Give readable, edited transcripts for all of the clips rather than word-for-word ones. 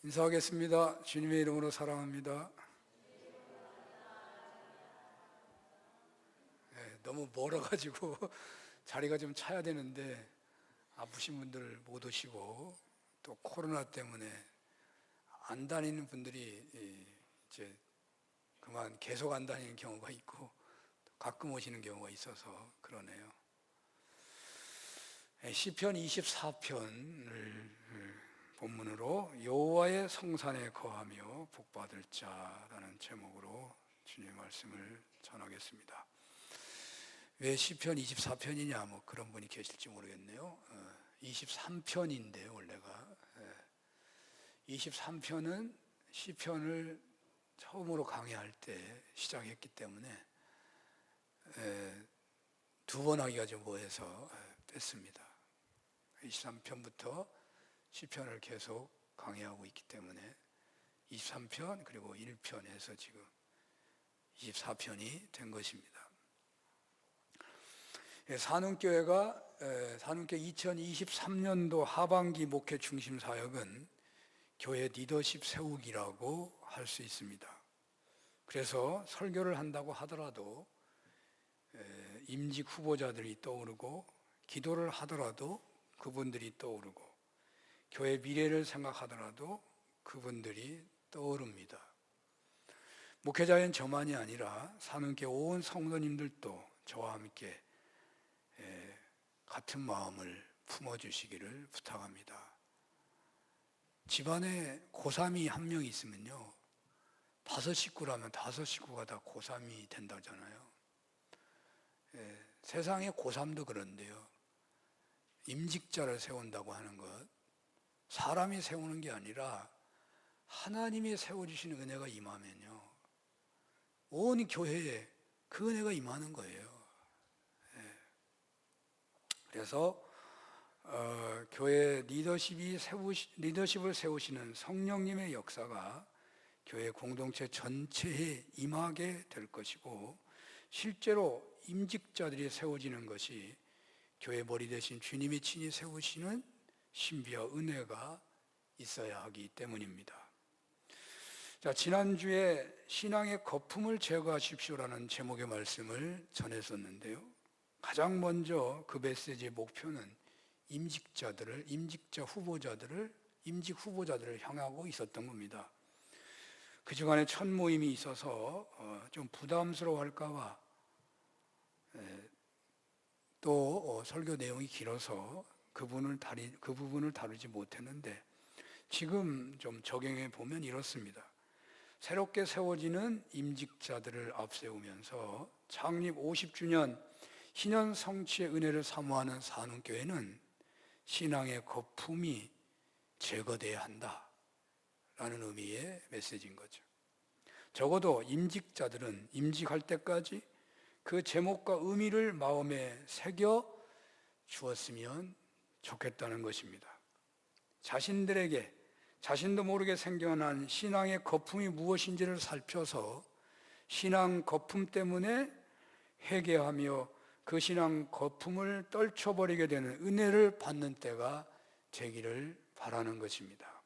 인사하겠습니다. 주님의 이름으로 사랑합니다. 너무 멀어가지고 자리가 좀 차야 되는데 아프신 분들 못 오시고 또 코로나 때문에 안 다니는 분들이 이제 그만 계속 안 다니는 경우가 있고 가끔 오시는 경우가 있어서 그러네요. 시편 24편을 본문으로 여호와의 성산에 거하며 복받을 자라는 제목으로 주님의 말씀을 전하겠습니다. 왜 시편 24편이냐 뭐 그런 분이 계실지 모르겠네요. 23편인데요 원래가 23편은 시편을 처음으로 강의할 때 시작했기 때문에 두 번 하기가 좀 뭐해서 뺐습니다. 23편부터 시편을 계속 강의하고 있기 때문에 23편 그리고 1편에서 지금 24편이 된 것입니다. 산운교회가 산운교회 2023년도 하반기 목회 중심 사역은 교회 리더십 세우기라고 할 수 있습니다. 그래서 설교를 한다고 하더라도 임직 후보자들이 떠오르고 기도를 하더라도 그분들이 떠오르고 교회 미래를 생각하더라도 그분들이 떠오릅니다. 목회자인 저만이 아니라 산운교회 온 성도님들도 저와 함께 같은 마음을 품어주시기를 부탁합니다. 집안에 고3이 한 명 있으면요 5식구라면 5식구가 다 고3이 된다잖아요. 세상에 고3도 그런데요 임직자를 세운다고 하는 것 사람이 세우는 게 아니라 하나님이 세워주시는 은혜가 임하면요 온 교회에 그 은혜가 임하는 거예요. 그래서 교회 리더십을 세우시는 성령님의 역사가 교회 공동체 전체에 임하게 될 것이고 실제로 임직자들이 세워지는 것이 교회 머리 대신 주님이 친히 세우시는 신비와 은혜가 있어야 하기 때문입니다. 자, 지난주에 신앙의 거품을 제거하십시오라는 제목의 말씀을 전했었는데요. 가장 먼저 그 메시지의 목표는 임직 후보자들을 향하고 있었던 겁니다. 그 주간에 첫 모임이 있어서 좀 부담스러워 할까봐 또 설교 내용이 길어서 그 부분을 다루지 못했는데 지금 좀 적용해 보면 이렇습니다. 새롭게 세워지는 임직자들을 앞세우면서 창립 50주년 희년 성취의 은혜를 사모하는 산운교회는 신앙의 거품이 제거돼야 한다라는 의미의 메시지인 거죠. 적어도 임직자들은 임직할 때까지 그 제목과 의미를 마음에 새겨 주었으면 좋겠다는 것입니다. 자신들에게 자신도 모르게 생겨난 신앙의 거품이 무엇인지를 살펴서 신앙 거품 때문에 회개하며 그 신앙 거품을 떨쳐버리게 되는 은혜를 받는 때가 되기를 바라는 것입니다.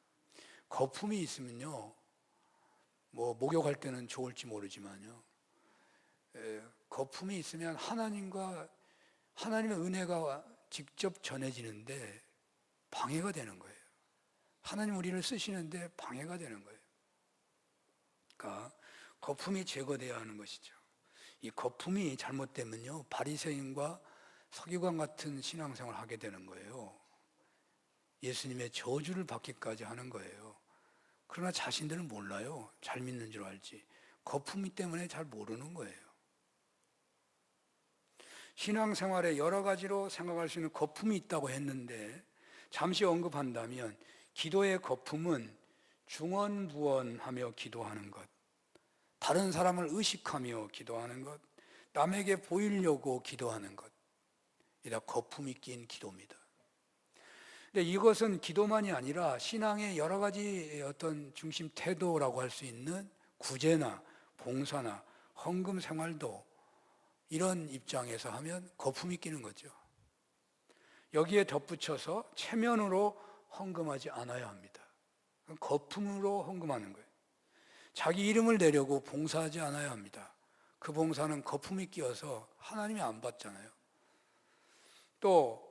거품이 있으면요, 뭐 목욕할 때는 좋을지 모르지만요, 거품이 있으면 하나님의 은혜가 직접 전해지는데 방해가 되는 거예요. 하나님 우리를 쓰시는데 방해가 되는 거예요. 그러니까 거품이 제거되어야 하는 것이죠. 이 거품이 잘못되면요 바리새인과 서기관 같은 신앙생활을 하게 되는 거예요. 예수님의 저주를 받기까지 하는 거예요. 그러나 자신들은 몰라요. 잘 믿는 줄 알지. 거품이 때문에 잘 모르는 거예요. 신앙생활에 여러 가지로 생각할 수 있는 거품이 있다고 했는데 잠시 언급한다면 기도의 거품은 중언부언하며 기도하는 것, 다른 사람을 의식하며 기도하는 것, 남에게 보이려고 기도하는 것, 이 다 거품이 낀 기도입니다. 근데 이것은 기도만이 아니라 신앙의 여러 가지 어떤 중심 태도라고 할 수 있는 구제나 봉사나 헌금 생활도 이런 입장에서 하면 거품이 끼는 거죠. 여기에 덧붙여서 체면으로 헌금하지 않아야 합니다. 거품으로 헌금하는 거예요. 자기 이름을 내려고 봉사하지 않아야 합니다. 그 봉사는 거품이 끼어서 하나님이 안 받잖아요. 또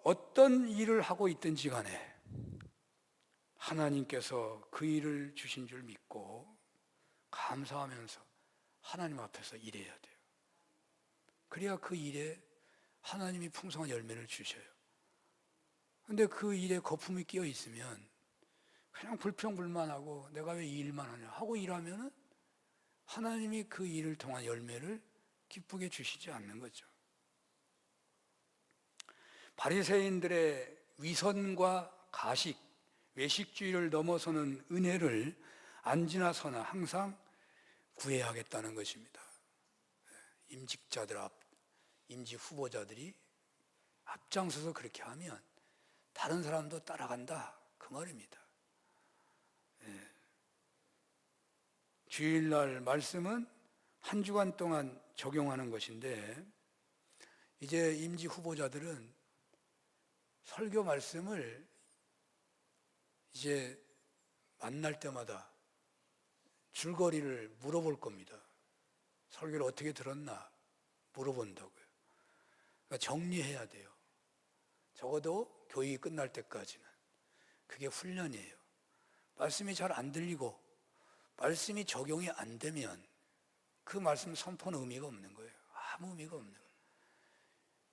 어떤 일을 하고 있든지 간에 하나님께서 그 일을 주신 줄 믿고 감사하면서 하나님 앞에서 일해야 돼요. 그래야 그 일에 하나님이 풍성한 열매를 주셔요. 근데 그 일에 거품이 끼어 있으면 그냥 불평불만하고 내가 왜 이 일만 하냐 하고 일하면은 하나님이 그 일을 통한 열매를 기쁘게 주시지 않는 거죠. 바리새인들의 위선과 가식, 외식주의를 넘어서는 은혜를 안지나 서나 항상 구해야 하겠다는 것입니다. 임직자들 임지 후보자들이 앞장서서 그렇게 하면 다른 사람도 따라간다 그 말입니다. 주일날 말씀은 한 주간 동안 적용하는 것인데 이제 임지 후보자들은 설교 말씀을 이제 만날 때마다 줄거리를 물어볼 겁니다. 설교를 어떻게 들었나 물어본다고요. 그러니까 정리해야 돼요. 적어도 교육이 끝날 때까지는. 그게 훈련이에요. 말씀이 잘 안 들리고 말씀이 적용이 안 되면 그 말씀 선포는 의미가 없는 거예요. 아무 의미가 없는 거예요.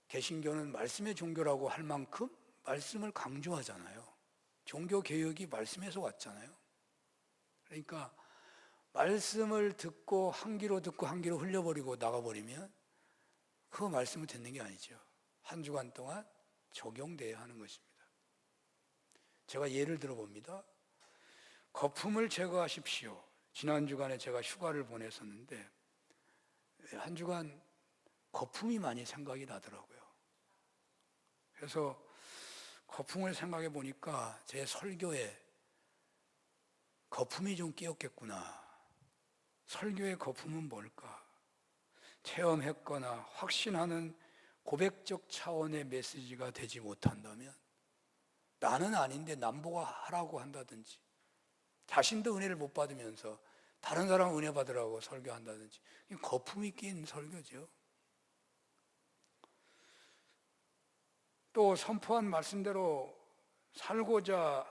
개신교는 말씀의 종교라고 할 만큼 말씀을 강조하잖아요. 종교 개혁이 말씀에서 왔잖아요. 그러니까 말씀을 듣고 한 귀로 듣고 한 귀로 흘려버리고 나가버리면 그 말씀을 듣는 게 아니죠. 한 주간 동안 적용돼야 하는 것입니다. 제가 예를 들어봅니다. 거품을 제거하십시오. 지난 주간에 제가 휴가를 보냈었는데 한 주간 거품이 많이 생각이 나더라고요. 그래서 거품을 생각해 보니까 제 설교에 거품이 좀 끼었겠구나. 설교의 거품은 뭘까? 체험했거나 확신하는 고백적 차원의 메시지가 되지 못한다면 나는 아닌데 남보고 하라고 한다든지 자신도 은혜를 못 받으면서 다른 사람 은혜 받으라고 설교한다든지 거품이 낀 설교죠. 또 선포한 말씀대로 살고자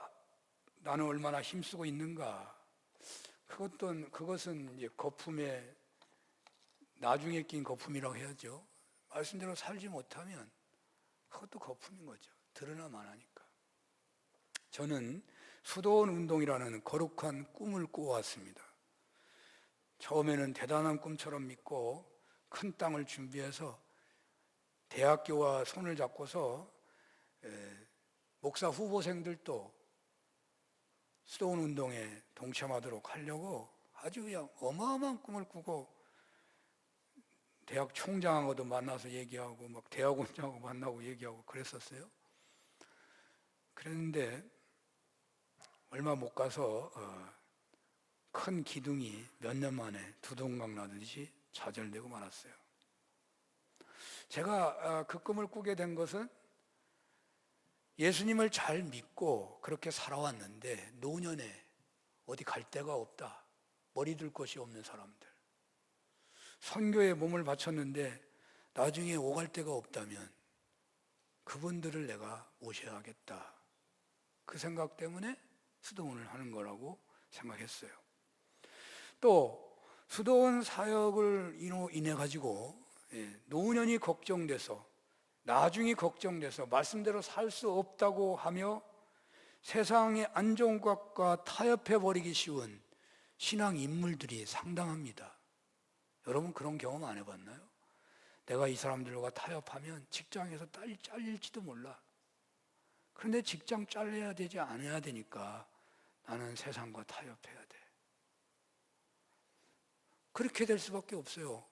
나는 얼마나 힘쓰고 있는가. 그것은 이제 거품에 나중에 낀 거품이라고 해야죠. 말씀대로 살지 못하면 그것도 거품인 거죠. 드러나만 하니까. 저는 수도원 운동이라는 거룩한 꿈을 꾸어왔습니다. 처음에는 대단한 꿈처럼 믿고 큰 땅을 준비해서 대학교와 손을 잡고서 목사 후보생들도 수도원 운동에 동참하도록 하려고 아주 그냥 어마어마한 꿈을 꾸고 대학 총장하고도 만나서 얘기하고 막 대학원장하고 만나고 얘기하고 그랬었어요. 그랬는데 얼마 못 가서 큰 기둥이 몇 년 만에 두동강 나듯이 좌절되고 말았어요. 제가 그 꿈을 꾸게 된 것은 예수님을 잘 믿고 그렇게 살아왔는데 노년에 어디 갈 데가 없다. 머리 둘 곳이 없는 사람들. 선교에 몸을 바쳤는데 나중에 오갈 데가 없다면 그분들을 내가 모셔야겠다. 그 생각 때문에 수도원을 하는 거라고 생각했어요. 또 수도원 사역을 인해 가지고 노년이 걱정돼서 나중이 걱정돼서 말씀대로 살 수 없다고 하며 세상의 안정감과 타협해버리기 쉬운 신앙 인물들이 상당합니다. 여러분 그런 경험 안 해봤나요? 내가 이 사람들과 타협하면 직장에서 잘릴지도 몰라. 그런데 직장 잘려야 되지 않아야 되니까 나는 세상과 타협해야 돼. 그렇게 될 수밖에 없어요.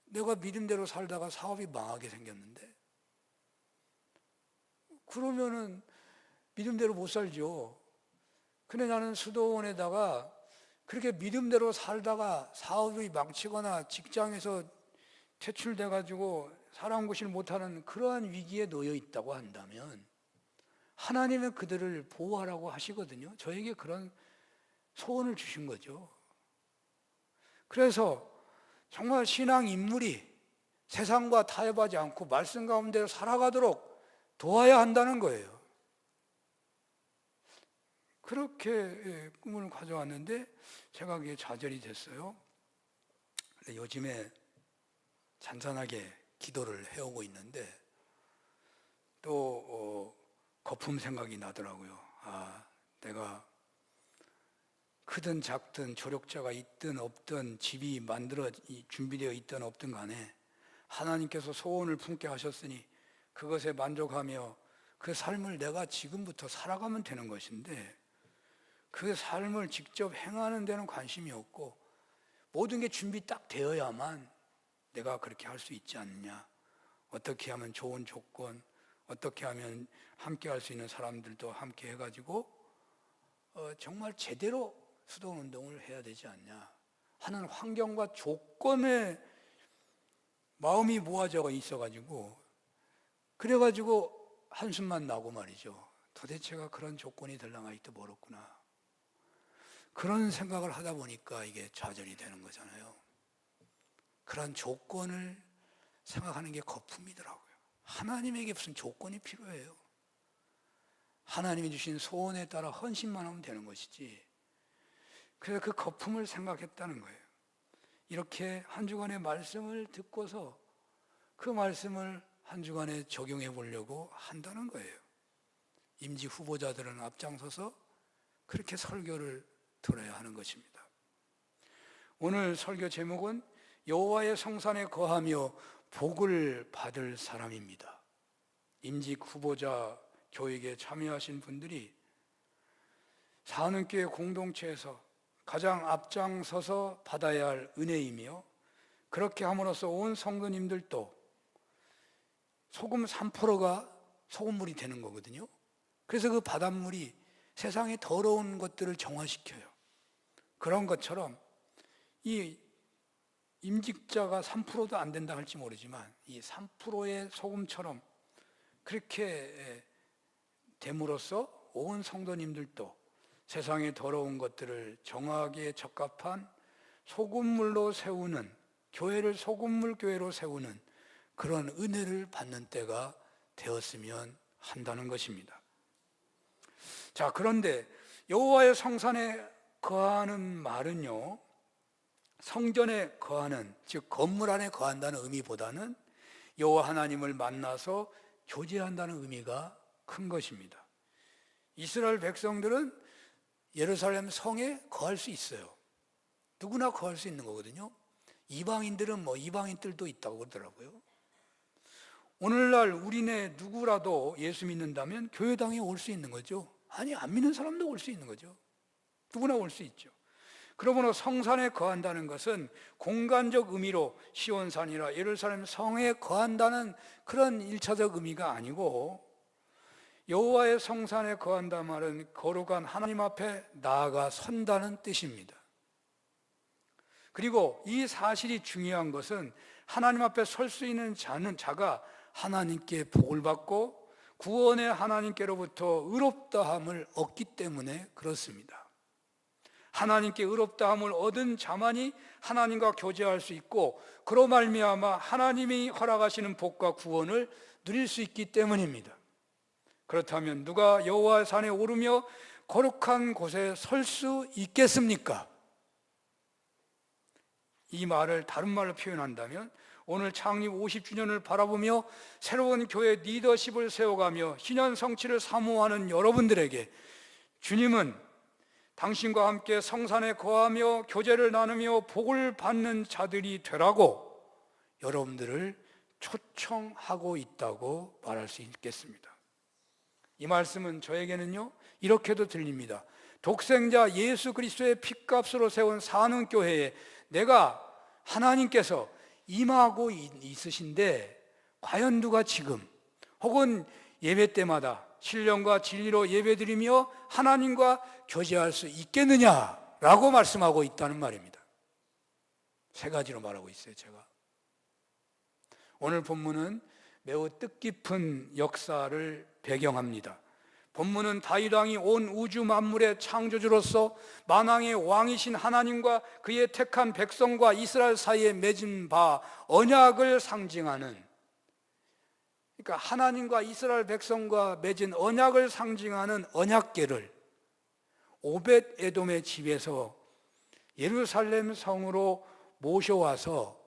내가 믿음대로 살다가 사업이 망하게 생겼는데 그러면은 믿음대로 못 살죠. 근데 나는 수도원에다가 그렇게 믿음대로 살다가 사업이 망치거나 직장에서 퇴출돼가지고 사람 구실 못하는 그러한 위기에 놓여 있다고 한다면 하나님은 그들을 보호하라고 하시거든요. 저에게 그런 소원을 주신 거죠. 그래서 정말 신앙 인물이 세상과 타협하지 않고 말씀 가운데 살아가도록 도와야 한다는 거예요. 그렇게 꿈을 가져왔는데 제가 그게 좌절이 됐어요. 요즘에 잔잔하게 기도를 해오고 있는데 또 거품 생각이 나더라고요. 내가 크든 작든 조력자가 있든 없든 집이 준비되어 있든 없든 간에 하나님께서 소원을 품게 하셨으니 그것에 만족하며 그 삶을 내가 지금부터 살아가면 되는 것인데 그 삶을 직접 행하는 데는 관심이 없고 모든 게 준비 딱 되어야만 내가 그렇게 할 수 있지 않느냐. 어떻게 하면 좋은 조건, 어떻게 하면 함께 할 수 있는 사람들도 함께 해가지고 정말 제대로 수도운동을 해야 되지 않냐 하는 환경과 조건에 마음이 모아져 있어가지고 그래가지고 한숨만 나고 말이죠. 도대체가 그런 조건이 될랑아 있도 멀었구나. 그런 생각을 하다 보니까 이게 좌절이 되는 거잖아요. 그런 조건을 생각하는 게 거품이더라고요. 하나님에게 무슨 조건이 필요해요? 하나님이 주신 소원에 따라 헌신만 하면 되는 것이지. 그래서 그 거품을 생각했다는 거예요. 이렇게 한 주간의 말씀을 듣고서 그 말씀을 한 주간에 적용해 보려고 한다는 거예요. 임지 후보자들은 앞장서서 그렇게 설교를 들어야 하는 것입니다. 오늘 설교 제목은 여호와의 성산에 거하며 복을 받을 사람입니다. 임직 후보자 교육에 참여하신 분들이 사는교회 공동체에서 가장 앞장서서 받아야 할 은혜이며 그렇게 함으로써 온 성도님들도 소금 3%가 소금물이 되는 거거든요. 그래서 그 바닷물이 세상의 더러운 것들을 정화시켜요. 그런 것처럼 이 임직자가 3%도 안 된다 할지 모르지만 이 3%의 소금처럼 그렇게 됨으로써 온 성도님들도 세상의 더러운 것들을 정하기에 적합한 소금물로 세우는, 교회를 소금물 교회로 세우는 그런 은혜를 받는 때가 되었으면 한다는 것입니다. 자, 그런데 여호와의 성산에 거하는 말은요, 성전에 거하는, 즉 건물 안에 거한다는 의미보다는 여호와 하나님을 만나서 교제한다는 의미가 큰 것입니다. 이스라엘 백성들은 예루살렘 성에 거할 수 있어요. 누구나 거할 수 있는 거거든요. 이방인들은 이방인들도 있다고 그러더라고요. 오늘날 우리네 누구라도 예수 믿는다면 교회당에 올 수 있는 거죠. 아니, 안 믿는 사람도 올 수 있는 거죠. 누구나 올 수 있죠. 그러므로 성산에 거한다는 것은 공간적 의미로 시온산이라 예루살렘 성에 거한다는 그런 1차적 의미가 아니고 여호와의 성산에 거한다 말은 거룩한 하나님 앞에 나아가 선다는 뜻입니다. 그리고 이 사실이 중요한 것은 하나님 앞에 설 수 있는 자가 하나님께 복을 받고 구원의 하나님께로부터 의롭다함을 얻기 때문에 그렇습니다. 하나님께 의롭다함을 얻은 자만이 하나님과 교제할 수 있고 그로 말미암아 하나님이 허락하시는 복과 구원을 누릴 수 있기 때문입니다. 그렇다면 누가 여호와 산에 오르며 거룩한 곳에 설 수 있겠습니까? 이 말을 다른 말로 표현한다면 오늘 창립 50주년을 바라보며 새로운 교회 리더십을 세워가며 신년 성취를 사모하는 여러분들에게 주님은 당신과 함께 성산에 거하며 교제를 나누며 복을 받는 자들이 되라고 여러분들을 초청하고 있다고 말할 수 있겠습니다. 이 말씀은 저에게는요 이렇게도 들립니다. 독생자 예수 그리스도의 핏값으로 세운 산흥교회에 내가 하나님께서 임하고 있으신데 과연 누가 지금 혹은 예배 때마다 신령과 진리로 예배드리며 하나님과 교제할 수 있겠느냐라고 말씀하고 있다는 말입니다. 세 가지로 말하고 있어요. 제가 오늘 본문은 매우 뜻깊은 역사를 배경합니다. 본문은 다윗 왕이 온 우주 만물의 창조주로서 만왕의 왕이신 하나님과 그의 택한 백성과 이스라엘 사이에 맺은 바 언약을 상징하는, 그러니까 하나님과 이스라엘 백성과 맺은 언약을 상징하는 언약궤를 오벳 에돔의 집에서 예루살렘 성으로 모셔와서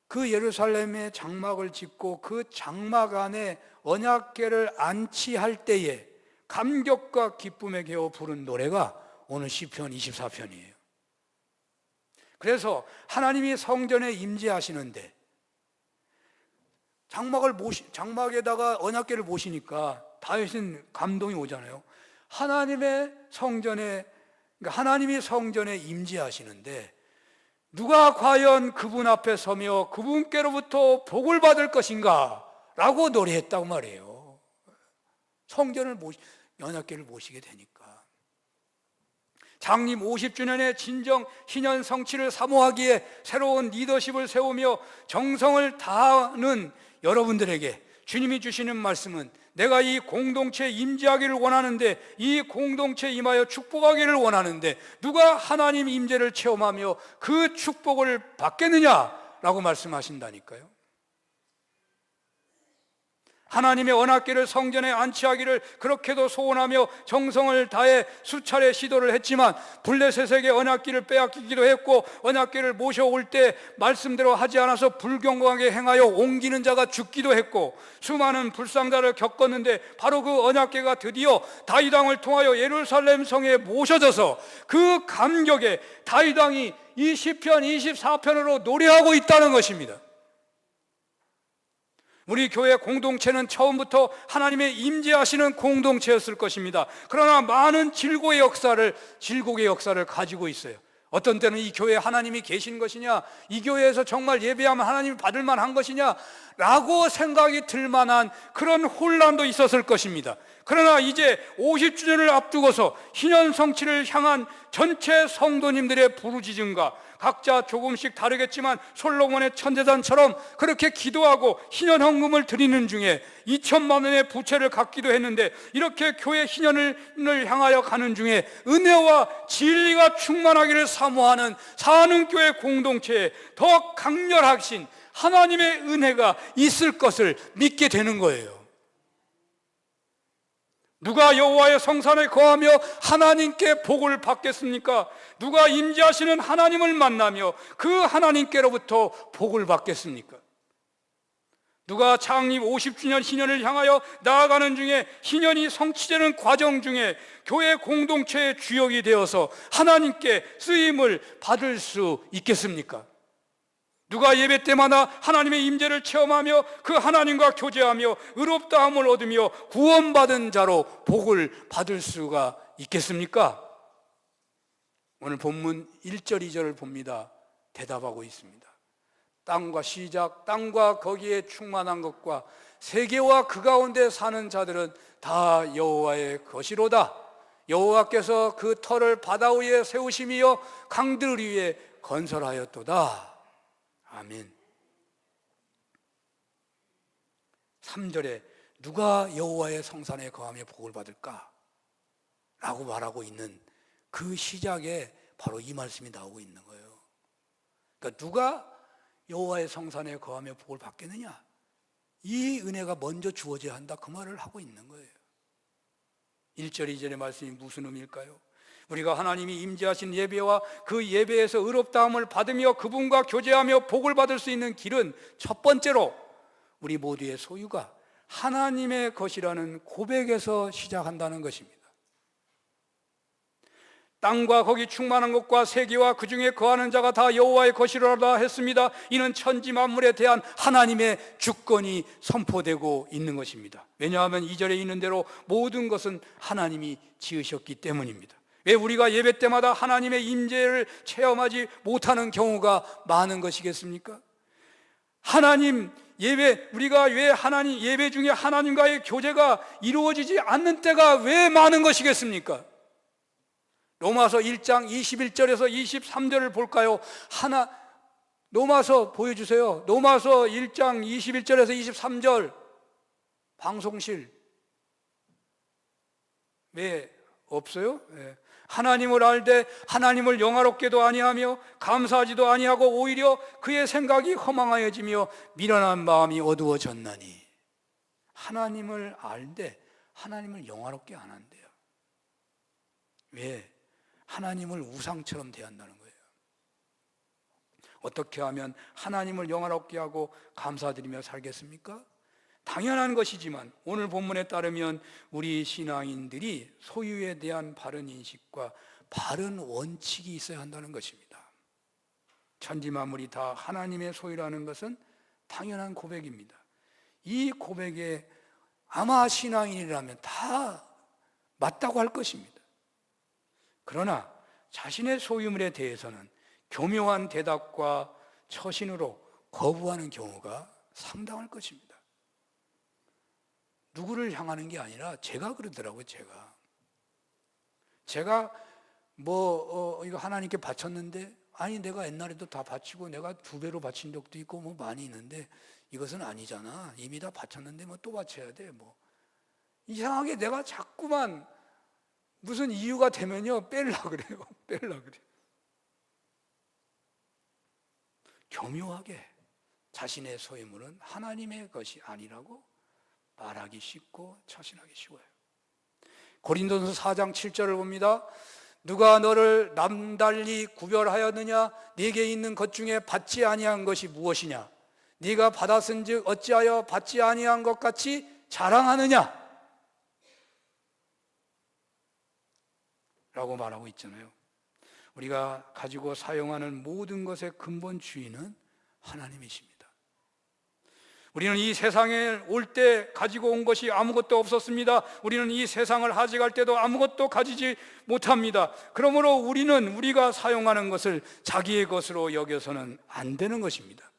그 예루살렘에 장막을 짓고 그 장막 안에 언약궤를 안치할 때에 감격과 기쁨에 겨워 부른 노래가 오늘 시편 24편이에요. 그래서 하나님이 성전에 임재하시는데 장막에다가 언약궤를 모시니까 다윗은 감동이 오잖아요. 하나님의 성전에, 그러니까 하나님이 성전에 임재하시는데 누가 과연 그분 앞에 서며 그분께로부터 복을 받을 것인가 라고 노래했다고 말이에요. 성전을 언약궤를 모시게 되니까. 장림 50주년의 진정 희년 성취를 사모하기에 새로운 리더십을 세우며 정성을 다하는 여러분들에게 주님이 주시는 말씀은, 내가 이 공동체에 임재하기를 원하는데, 이 공동체에 임하여 축복하기를 원하는데 누가 하나님 임재를 체험하며 그 축복을 받겠느냐라고 말씀하신다니까요. 하나님의 언약궤를 성전에 안치하기를 그렇게도 소원하며 정성을 다해 수차례 시도를 했지만 블레셋에게 언약궤를 빼앗기기도 했고, 언약궤를 모셔올 때 말씀대로 하지 않아서 불경건하게 행하여 옮기는 자가 죽기도 했고, 수많은 불상자를 겪었는데 바로 그 언약궤가 드디어 다윗 왕을 통하여 예루살렘 성에 모셔져서 그 감격에 다윗 왕이 이 시편 24편으로 노래하고 있다는 것입니다. 우리 교회 공동체는 처음부터 하나님의 임재하시는 공동체였을 것입니다. 그러나 많은 질곡의 역사를 가지고 있어요. 어떤 때는 이 교회에 하나님이 계신 것이냐, 이 교회에서 정말 예배하면 하나님이 받을 만한 것이냐 라고 생각이 들 만한 그런 혼란도 있었을 것입니다. 그러나 이제 50주년을 앞두고서 희년 성취를 향한 전체 성도님들의 부르짖음과 각자 조금씩 다르겠지만 솔로몬의 천제단처럼 그렇게 기도하고 희년 헌금을 드리는 중에 2천만 원의 부채를 갚기도 했는데, 이렇게 교회 희년을 향하여 가는 중에 은혜와 진리가 충만하기를 사모하는 사는교회 공동체에 더 강렬하신 하나님의 은혜가 있을 것을 믿게 되는 거예요. 누가 여호와의 성산에 거하며 하나님께 복을 받겠습니까? 누가 임재하시는 하나님을 만나며 그 하나님께로부터 복을 받겠습니까? 누가 창립 50주년 희년을 향하여 나아가는 중에 희년이 성취되는 과정 중에 교회 공동체의 주역이 되어서 하나님께 쓰임을 받을 수 있겠습니까? 누가 예배 때마다 하나님의 임재를 체험하며 그 하나님과 교제하며 의롭다함을 얻으며 구원받은 자로 복을 받을 수가 있겠습니까? 오늘 본문 1절 2절을 봅니다. 대답하고 있습니다. 땅과 시작, 땅과 거기에 충만한 것과 세계와 그 가운데 사는 자들은 다 여호와의 것이로다. 여호와께서 그 터를 바다 위에 세우심이여 강들 위에 건설하였도다. 아멘. 3절에 누가 여호와의 성산에 거하며 복을 받을까? 라고 말하고 있는 그 시작에 바로 이 말씀이 나오고 있는 거예요. 그러니까 누가 여호와의 성산에 거하며 복을 받겠느냐? 이 은혜가 먼저 주어져야 한다, 그 말을 하고 있는 거예요. 1절 2절의 말씀이 무슨 의미일까요? 우리가 하나님이 임재하신 예배와 그 예배에서 의롭다함을 받으며 그분과 교제하며 복을 받을 수 있는 길은 첫 번째로 우리 모두의 소유가 하나님의 것이라는 고백에서 시작한다는 것입니다. 땅과 거기 충만한 것과 세계와 그 중에 거하는 자가 다 여호와의 것이로다 했습니다. 이는 천지 만물에 대한 하나님의 주권이 선포되고 있는 것입니다. 왜냐하면 2절에 있는 대로 모든 것은 하나님이 지으셨기 때문입니다. 왜 우리가 예배 때마다 하나님의 임재를 체험하지 못하는 경우가 많은 것이겠습니까? 하나님 예배, 우리가 왜 하나님 예배 중에 하나님과의 교제가 이루어지지 않는 때가 왜 많은 것이겠습니까? 로마서 1장 21절에서 23절을 볼까요? 로마서 보여주세요. 로마서 1장 21절에서 23절 방송실. 왜 없어요? 예. 하나님을 알되 하나님을 영화롭게도 아니하며 감사하지도 아니하고 오히려 그의 생각이 허망하여지며 미련한 마음이 어두워졌나니. 하나님을 알되 하나님을 영화롭게 안 한대요. 왜? 하나님을 우상처럼 대한다는 거예요. 어떻게 하면 하나님을 영화롭게 하고 감사드리며 살겠습니까? 당연한 것이지만 오늘 본문에 따르면 우리 신앙인들이 소유에 대한 바른 인식과 바른 원칙이 있어야 한다는 것입니다. 천지만물이 다 하나님의 소유라는 것은 당연한 고백입니다. 이 고백에 아마 신앙인이라면 다 맞다고 할 것입니다. 그러나 자신의 소유물에 대해서는 교묘한 대답과 처신으로 거부하는 경우가 상당할 것입니다. 누구를 향하는 게 아니라 제가 그러더라고요. 제가 이거 하나님께 바쳤는데, 아니 내가 옛날에도 다 바치고 내가 2배로 바친 적도 있고 뭐 많이 있는데 이것은 아니잖아. 이미 다 바쳤는데 뭐 또 바쳐야 돼. 뭐 이상하게 내가 자꾸만 무슨 이유가 되면요 빼려고 그래요. 교묘하게 자신의 소유물은 하나님의 것이 아니라고 말하기 쉽고 처신하기 쉬워요. 고린도전서 4장 7절을 봅니다. 누가 너를 남달리 구별하였느냐? 네게 있는 것 중에 받지 아니한 것이 무엇이냐? 네가 받았은즉 어찌하여 받지 아니한 것 같이 자랑하느냐? 라고 말하고 있잖아요. 우리가 가지고 사용하는 모든 것의 근본 주인은 하나님이십니다. 우리는 이 세상에 올 때 가지고 온 것이 아무것도 없었습니다. 우리는 이 세상을 하직할 때도 아무것도 가지지 못합니다. 그러므로 우리는 우리가 사용하는 것을 자기의 것으로 여겨서는 안 되는 것입니다.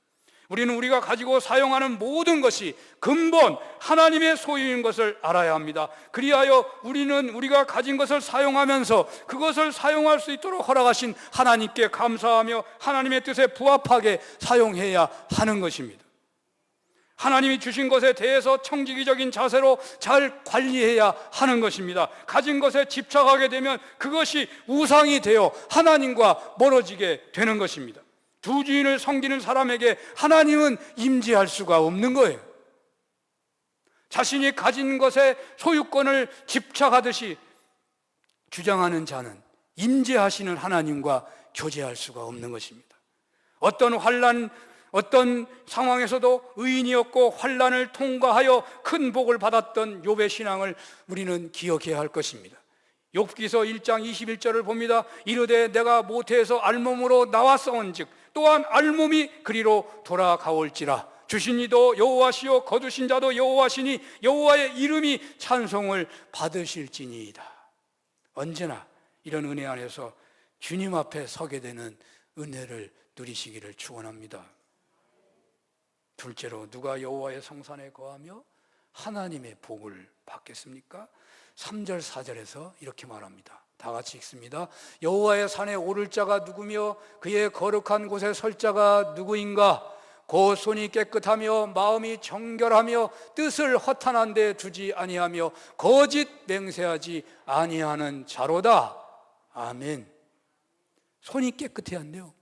우리는 우리가 가지고 사용하는 모든 것이 근본 하나님의 소유인 것을 알아야 합니다. 그리하여 우리는 우리가 가진 것을 사용하면서 그것을 사용할 수 있도록 허락하신 하나님께 감사하며 하나님의 뜻에 부합하게 사용해야 하는 것입니다. 하나님이 주신 것에 대해서 청지기적인 자세로 잘 관리해야 하는 것입니다. 가진 것에 집착하게 되면 그것이 우상이 되어 하나님과 멀어지게 되는 것입니다. 두 주인을 섬기는 사람에게 하나님은 임재할 수가 없는 거예요. 자신이 가진 것에 소유권을 집착하듯이 주장하는 자는 임재하시는 하나님과 교제할 수가 없는 것입니다. 어떤 상황에서도 의인이었고 환난을 통과하여 큰 복을 받았던 욥의 신앙을 우리는 기억해야 할 것입니다. 욥기서 1장 21절을 봅니다. 이르되 내가 모태에서 알몸으로 나왔사온즉 또한 알몸이 그리로 돌아가올지라. 주신 이도 여호와시요 거두신 자도 여호와시니 여호와의 이름이 찬송을 받으실지니이다. 언제나 이런 은혜 안에서 주님 앞에 서게 되는 은혜를 누리시기를 축원합니다. 둘째로 누가 여호와의 성산에 거하며 하나님의 복을 받겠습니까? 3절 4절에서 이렇게 말합니다. 다 같이 읽습니다. 여호와의 산에 오를 자가 누구며 그의 거룩한 곳에 설 자가 누구인가? 곧 손이 깨끗하며 마음이 정결하며 뜻을 허탄한 데 두지 아니하며 거짓 맹세하지 아니하는 자로다. 아멘. 손이 깨끗해야 한대요.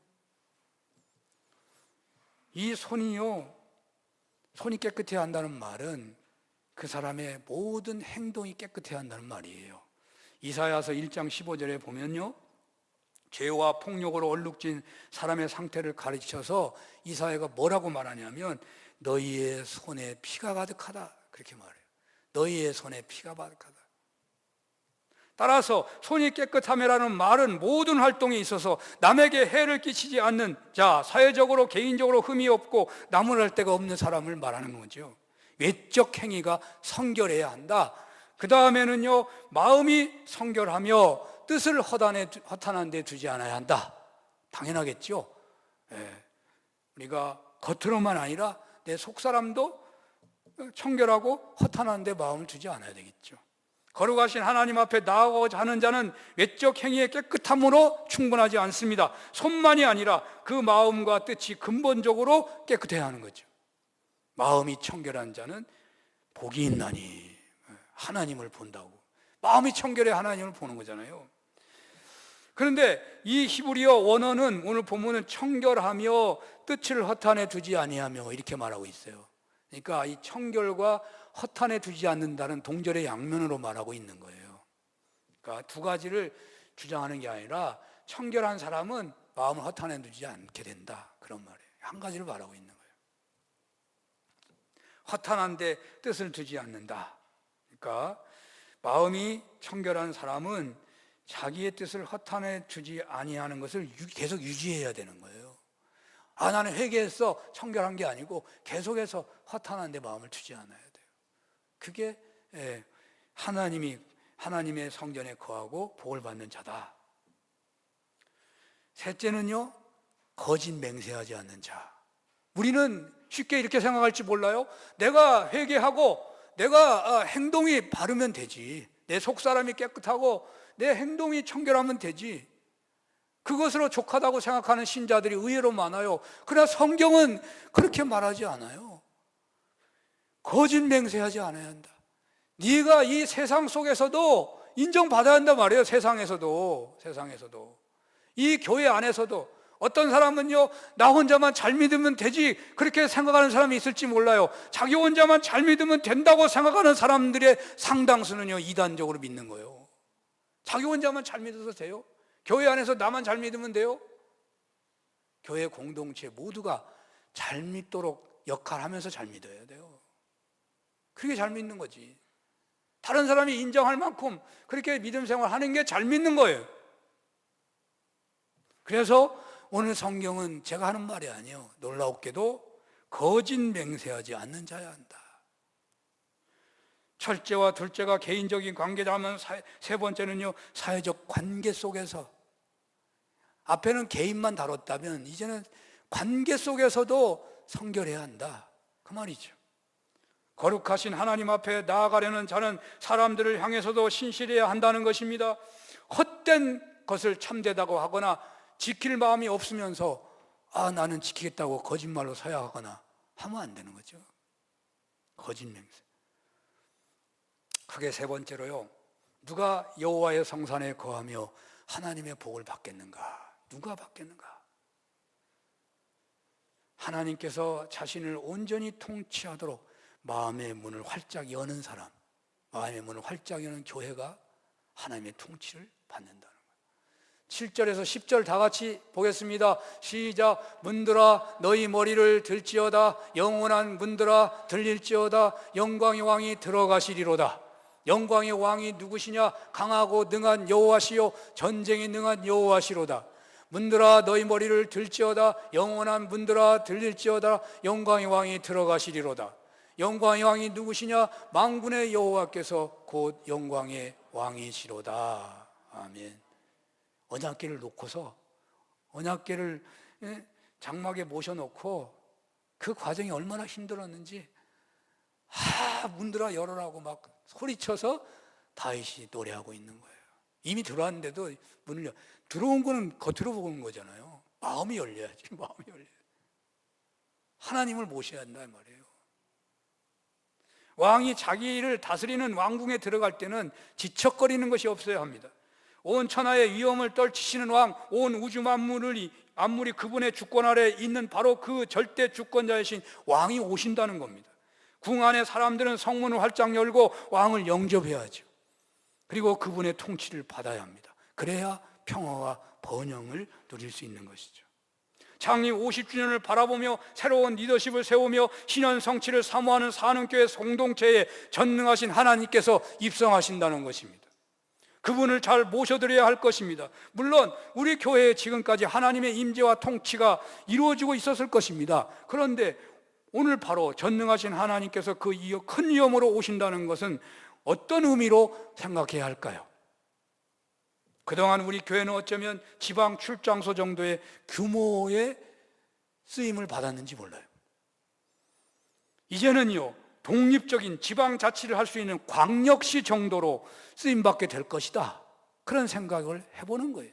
이 손이 깨끗해야 한다는 말은 그 사람의 모든 행동이 깨끗해야 한다는 말이에요. 이사야서 1장 15절에 보면요, 죄와 폭력으로 얼룩진 사람의 상태를 가르쳐서 이사야가 뭐라고 말하냐면 너희의 손에 피가 가득하다, 그렇게 말해요. 너희의 손에 피가 가득하다. 따라서 손이 깨끗함이라는 말은 모든 활동에 있어서 남에게 해를 끼치지 않는 자, 사회적으로 개인적으로 흠이 없고 나무랄 데가 없는 사람을 말하는 거죠. 외적 행위가 성결해야 한다. 그 다음에는요, 마음이 성결하며 뜻을 허탄한 데 두지 않아야 한다. 당연하겠죠. 우리가 겉으로만 아니라 내 속사람도 청결하고 허탄한 데 마음을 두지 않아야 되겠죠. 거룩하신 하나님 앞에 나아가고자 하는 자는 외적 행위의 깨끗함으로 충분하지 않습니다. 손만이 아니라 그 마음과 뜻이 근본적으로 깨끗해야 하는 거죠. 마음이 청결한 자는 복이 있나니, 하나님을 본다고, 마음이 청결해 하나님을 보는 거잖아요. 그런데 이 히브리어 원어는 오늘 본문은 청결하며 뜻을 허탄에 두지 아니하며 이렇게 말하고 있어요. 그러니까 이 청결과 허탄에 두지 않는다는 동절의 양면으로 말하고 있는 거예요. 그러니까 두 가지를 주장하는 게 아니라 청결한 사람은 마음을 허탄에 두지 않게 된다, 그런 말이에요. 한 가지를 말하고 있는 거예요. 허탄한데 뜻을 두지 않는다. 그러니까 마음이 청결한 사람은 자기의 뜻을 허탄에 두지 아니하는 것을 계속 유지해야 되는 거예요. 나는 회개했어, 청결한 게 아니고 계속해서 허탄한 데 마음을 두지 않아야 돼요. 그게 하나님의 성전에 거하고 복을 받는 자다. 셋째는요, 거짓 맹세하지 않는 자. 우리는 쉽게 이렇게 생각할지 몰라요. 내가 회개하고 내가 행동이 바르면 되지, 내 속사람이 깨끗하고 내 행동이 청결하면 되지, 그것으로 족하다고 생각하는 신자들이 의외로 많아요. 그러나 성경은 그렇게 말하지 않아요. 거짓 맹세하지 않아야 한다. 네가 이 세상 속에서도 인정받아야 한단 말이에요. 세상에서도 이 교회 안에서도 어떤 사람은요, 나 혼자만 잘 믿으면 되지, 그렇게 생각하는 사람이 있을지 몰라요. 자기 혼자만 잘 믿으면 된다고 생각하는 사람들의 상당수는요, 이단적으로 믿는 거예요. 자기 혼자만 잘 믿어도 돼요? 교회 안에서 나만 잘 믿으면 돼요? 교회 공동체 모두가 잘 믿도록 역할하면서 잘 믿어야 돼요. 그게 잘 믿는 거지. 다른 사람이 인정할 만큼 그렇게 믿음 생활하는 게 잘 믿는 거예요. 그래서 오늘 성경은 제가 하는 말이 아니에요. 놀라웠게도 거짓 맹세하지 않는 자야 한다. 첫째와 둘째가 개인적인 관계라면 세 번째는요, 사회적 관계 속에서. 앞에는 개인만 다뤘다면 이제는 관계 속에서도 성결해야 한다, 그 말이죠. 거룩하신 하나님 앞에 나아가려는 자는 사람들을 향해서도 신실해야 한다는 것입니다. 헛된 것을 참되다고 하거나 지킬 마음이 없으면서 나는 지키겠다고 거짓말로 서야하거나 하면 안 되는 거죠. 거짓 맹세. 크게 세 번째로요, 누가 여호와의 성산에 거하며 하나님의 복을 받겠는가? 누가 받겠는가? 하나님께서 자신을 온전히 통치하도록 마음의 문을 활짝 여는 사람, 마음의 문을 활짝 여는 교회가 하나님의 통치를 받는다는 거예요. 7절에서 10절 다 같이 보겠습니다. 시작. 문들아 너희 머리를 들지어다. 영원한 문들아 들릴지어다. 영광의 왕이 들어가시리로다. 영광의 왕이 누구시냐? 강하고 능한 여호와시요 전쟁에 능한 여호와시로다. 문들아 너희 머리를 들지어다. 영원한 문들아 들릴지어다. 영광의 왕이 들어가시리로다. 영광의 왕이 누구시냐? 만군의 여호와께서 곧 영광의 왕이시로다. 아멘. 언약궤를 놓고서 언약궤를 장막에 모셔놓고 그 과정이 얼마나 힘들었는지, 문들아 열어라고 막 소리쳐서 다윗이 노래하고 있는 거예요. 이미 들어왔는데도 문을 들어온 거는 겉으로 보는 거잖아요. 마음이 열려야지. 마음이 열려야. 하나님을 모셔야 한다 말이에요. 왕이 자기를 다스리는 왕궁에 들어갈 때는 지척거리는 것이 없어야 합니다. 온 천하의 위엄을 떨치시는 왕, 온 우주 만물이 그분의 주권 아래 있는 바로 그 절대 주권자이신 왕이 오신다는 겁니다. 궁 안에 사람들은 성문을 활짝 열고 왕을 영접해야죠. 그리고 그분의 통치를 받아야 합니다. 그래야 평화와 번영을 누릴 수 있는 것이죠. 창립 50주년을 바라보며 새로운 리더십을 세우며 신현 성취를 사모하는 사는교회 공동체에 전능하신 하나님께서 입성하신다는 것입니다. 그분을 잘 모셔드려야 할 것입니다. 물론 우리 교회에 지금까지 하나님의 임재와 통치가 이루어지고 있었을 것입니다. 그런데 오늘 바로 전능하신 하나님께서 그 큰 위엄으로 오신다는 것은 어떤 의미로 생각해야 할까요? 그동안 우리 교회는 어쩌면 지방 출장소 정도의 규모의 쓰임을 받았는지 몰라요. 이제는요, 독립적인 지방자치를 할 수 있는 광역시 정도로 쓰임받게 될 것이다, 그런 생각을 해보는 거예요.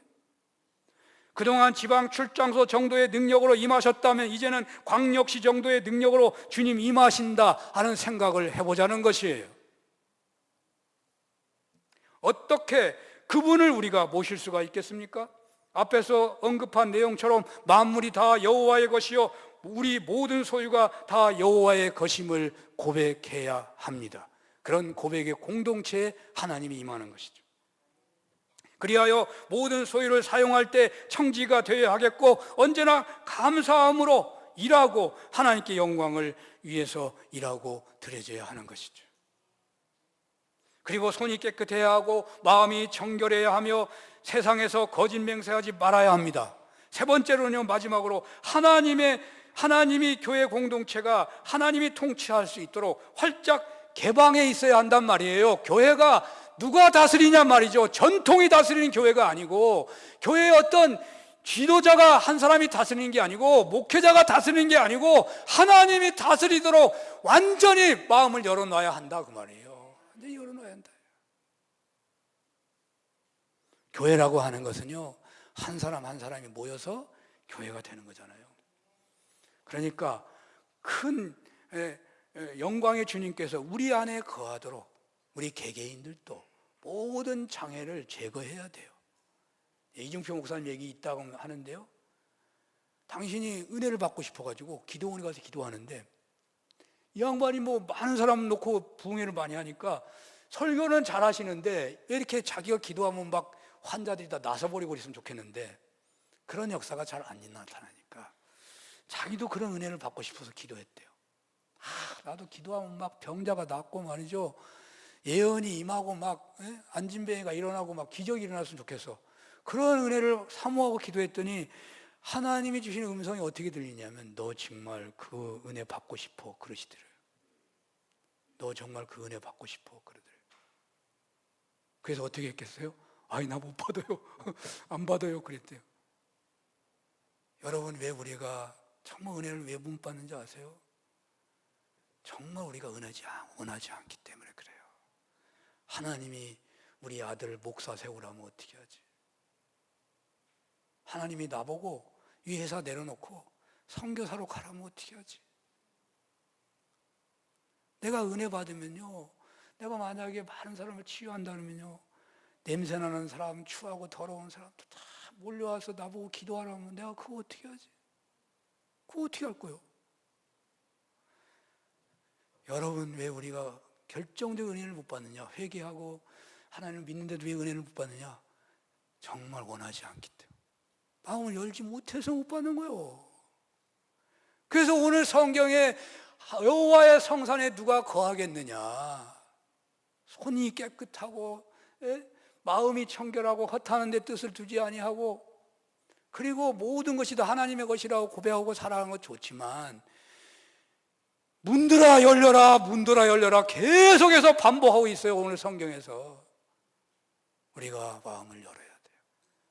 그동안 지방 출장소 정도의 능력으로 임하셨다면 이제는 광역시 정도의 능력으로 주님 임하신다 하는 생각을 해보자는 것이에요. 어떻게 그분을 우리가 모실 수가 있겠습니까? 앞에서 언급한 내용처럼 만물이 다 여호와의 것이요 우리 모든 소유가 다 여호와의 것임을 고백해야 합니다. 그런 고백의 공동체에 하나님이 임하는 것이죠. 그리하여 모든 소유를 사용할 때 청지가 되어야 하겠고, 언제나 감사함으로 일하고 하나님께 영광을 위해서 일하고 드려져야 하는 것이죠. 그리고 손이 깨끗해야 하고 마음이 정결해야 하며 세상에서 거짓 맹세하지 말아야 합니다. 세 번째로는요, 마지막으로 하나님이 교회 공동체가 하나님이 통치할 수 있도록 활짝 개방해 있어야 한단 말이에요. 교회가 누가 다스리냐 말이죠. 전통이 다스리는 교회가 아니고, 교회의 어떤 지도자가 한 사람이 다스리는 게 아니고, 목회자가 다스리는 게 아니고, 하나님이 다스리도록 완전히 마음을 열어놔야 한다 그 말이에요. 완전히 열어놔야 한다. 교회라고 하는 것은요, 한 사람 한 사람이 모여서 교회가 되는 거잖아요. 그러니까 큰 영광의 주님께서 우리 안에 거하도록 우리 개개인들도 모든 장애를 제거해야 돼요. 이중표 목사님 얘기 있다고 하는데요, 당신이 은혜를 받고 싶어가지고 기도원에 가서 기도하는데, 이 양반이 뭐 많은 사람 놓고 부흥회를 많이 하니까 설교는 잘 하시는데 왜 이렇게 자기가 기도하면 막 환자들이 다 나서버리고 있으면 좋겠는데, 그런 역사가 잘 안 나타나니까 자기도 그런 은혜를 받고 싶어서 기도했대요. 나도 기도하면 막 병자가 낫고 말이죠, 예언이 임하고 막 안진뱅이가 일어나고 막 기적이 일어났으면 좋겠어. 그런 은혜를 사모하고 기도했더니 하나님이 주시는 음성이 어떻게 들리냐면, 너 정말 그 은혜 받고 싶어 그러시더래요. 너 정말 그 은혜 받고 싶어 그러더래요. 그래서 어떻게 했겠어요? 아이, 나 못 받아요. 안 받아요 그랬대요. 여러분, 왜 우리가 정말 은혜를 왜 못 받는지 아세요? 정말 우리가 원하지 않기 때문에 그래요. 하나님이 우리 아들 목사 세우라면 어떻게 하지? 하나님이 나보고 이 회사 내려놓고 선교사로 가라면 어떻게 하지? 내가 은혜 받으면요, 내가 만약에 많은 사람을 치유한다 그러면요, 냄새나는 사람, 추하고 더러운 사람도 다 몰려와서 나보고 기도하라면 내가 그거 어떻게 하지? 그거 어떻게 할 거예요? 여러분, 왜 우리가 결정적인 은혜를 못 받느냐? 회개하고 하나님을 믿는데도 왜 은혜를 못 받느냐? 정말 원하지 않기 때문에, 마음을 열지 못해서 못 받는 거예요. 그래서 오늘 성경에 여호와의 성산에 누가 거하겠느냐? 손이 깨끗하고 마음이 청결하고 허탄한 데 뜻을 두지 아니하고, 그리고 모든 것이 다 하나님의 것이라고 고백하고 살아가는 것 좋지만, 문들아 열려라, 문들아 열려라 계속해서 반복하고 있어요. 오늘 성경에서 우리가 마음을 열어야 돼요.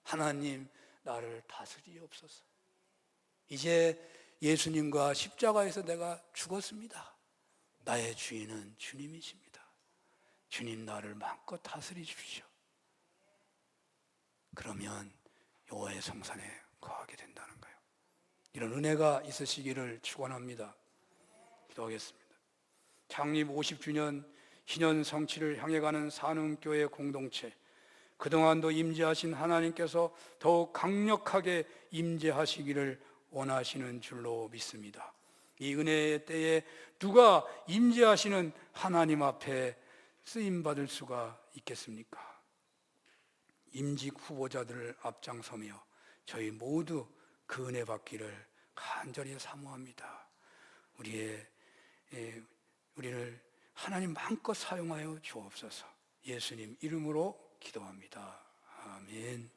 하나님, 나를 다스리옵소서. 이제 예수님과 십자가에서 내가 죽었습니다. 나의 주인은 주님이십니다. 주님, 나를 마음껏 다스리 주십시오. 그러면 여호와의 성산에 거하게 된다는 거예요. 이런 은혜가 있으시기를 축원합니다. 기도하겠습니다. 창립 50주년 희년 성취를 향해 가는 산흥교회 공동체, 그동안도 임재하신 하나님께서 더욱 강력하게 임재하시기를 원하시는 줄로 믿습니다. 이 은혜의 때에 누가 임재하시는 하나님 앞에 쓰임받을 수가 있겠습니까? 임직 후보자들을 앞장서며 저희 모두 그 은혜 받기를 간절히 사모합니다. 우리를 하나님 마음껏 사용하여 주옵소서. 예수님 이름으로 기도합니다. 아멘.